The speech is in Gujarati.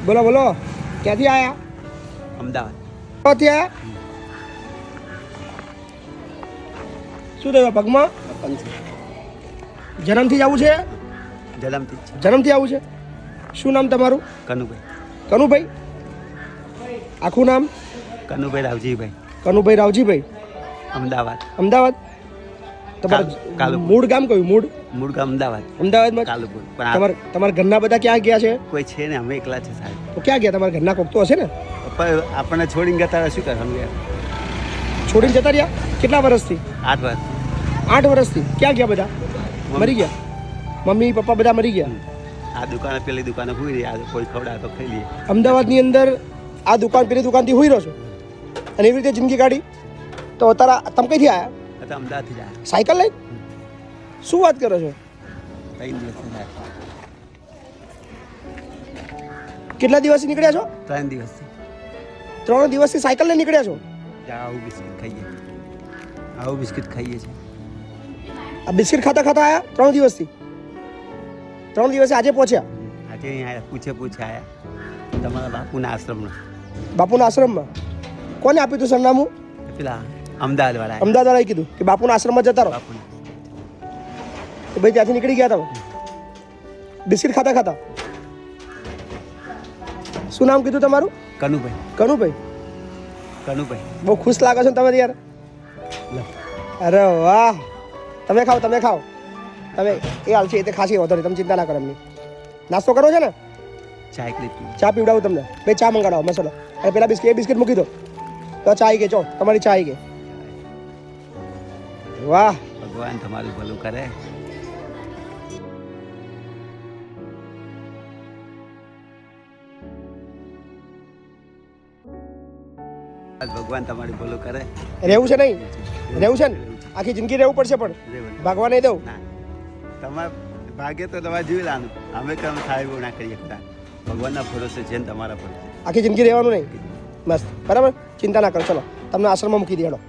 બોલો બોલો, ક્યાંથી આયા? અમદાવાદ. ક્યાંથી આયા? શું થયું પગમાં? જન્મથી જ આવું છે? જલમથી જ છે. જન્મથી આવું છે? શું નામ તમારું? કનુભાઈ. કનુભાઈ? આખું નામ? કનુભાઈ રાવજીભાઈ. કનુભાઈ રાવજીભાઈ. અમદાવાદ. અમદાવાદ? તમારું કાલુપુર. મૂળ ગામ કયું? મૂળ ગામ અમદાવાદ. અમદાવાદમાં જ? કાલુપુર. પણ આ તમારા ઘરના બધા ક્યાં ગયા છે? કોઈ છે ને, અમે એકલા છે સાહેબ. તો ક્યાં ગયા? તમારા ઘરના કોક તો હશે ને? પણ આપણને છોડીને જતા શું કરવાનું યાર? છોડીને જતા રહ્યા? કેટલા વર્ષથી? 8 વર્ષ. 8 વર્ષથી. ક્યાં ગયા બધા? મરી ગયા? મમ્મી પપ્પા બધા મરી ગયા? આ દુકાને પેલી દુકાને ભૂઈ રહી, આ કોઈ ખવડાવે તો ખાઈ લઈએ. અમદાવાદની અંદર આ દુકાન પેલી દુકાનથી હોઈ રહ્યો છો અને એવી રીતે જિંદગી કાઢી? તો અત્યારે તમે કઈથી આવ્યા? તો અમદાવાદથી જાય. સાયકલ લઈ? શું વાત કરો છો? 3 દિવસ થાય. કેટલા દિવસથી નીકળ્યા છો? 3 દિવસથી. 3 દિવસથી સાયકલ લઈને નીકળ્યા છો? આવું બિસ્કિટ ખાઈએ. આવું બિસ્કિટ ખાઈએ છીએ. આ બિસ્કિટ ખાતા ખાતા આવ્યા 3 દિવસથી? 3 દિવસે આજે પહોંચ્યા? આજે અહીં આવ્યા, પૂછે આવ્યા તમારા બાપુના આશ્રમમાં. બાપુના આશ્રમમાં? કોને આપ્યું હતું સરનામું? પેલા અમદાવાદ વાળા. અમદાવાદ વાળાએ કીધું કે બાપુના આશ્રમમાં જતા રહો. બાપુના. તો ભાઈ ત્યાંથી નીકળી ગયા તમે બિસ્કિટ ખાતા ખાતા? શું નામ કીધું તમારું? કનુભાઈ. કનુભાઈ? કનુભાઈ. બહુ ખુશ લાગો છો ને તમે યાર. અરે વાહ! તમે ખાઓ તમે એ હાલ છે એ તે ખાસી વધો નહીં, તમે ચિંતા ના કરો એમની. નાસ્તો કરો છો ને? ચા એકલી પી. ચા પીવડાવું તમને. બે ચા મંગાવો મસાલો. અને પેલા બિસ્કિટ મૂકી દો તો ચા આવી ગઈ. ચો તમારી ચા આવી ગઈ. વાહ! ભગવાન તમારું ભલું કરે. ભગવાન તમારું ભલું કરે. રહેવું છે નહીં? રહેવું છે ને? આખી જિંદગી રહેવું પડશે પણ ભાગવા નહીં દઉં. ના, તમારે ભાગ્ય તો તમારે જીવી લાનું. અમે કામ થાય એવું ના કરીએ શકતા. ભગવાનના ભરોસે છે ને તમારા પર. આખી જિંદગી રહેવાનું નહીં? મસ્ત, બરાબર. ચિંતા ના કરો. ચલો તમને આશ્રમમાં મૂકી દે. હેડો.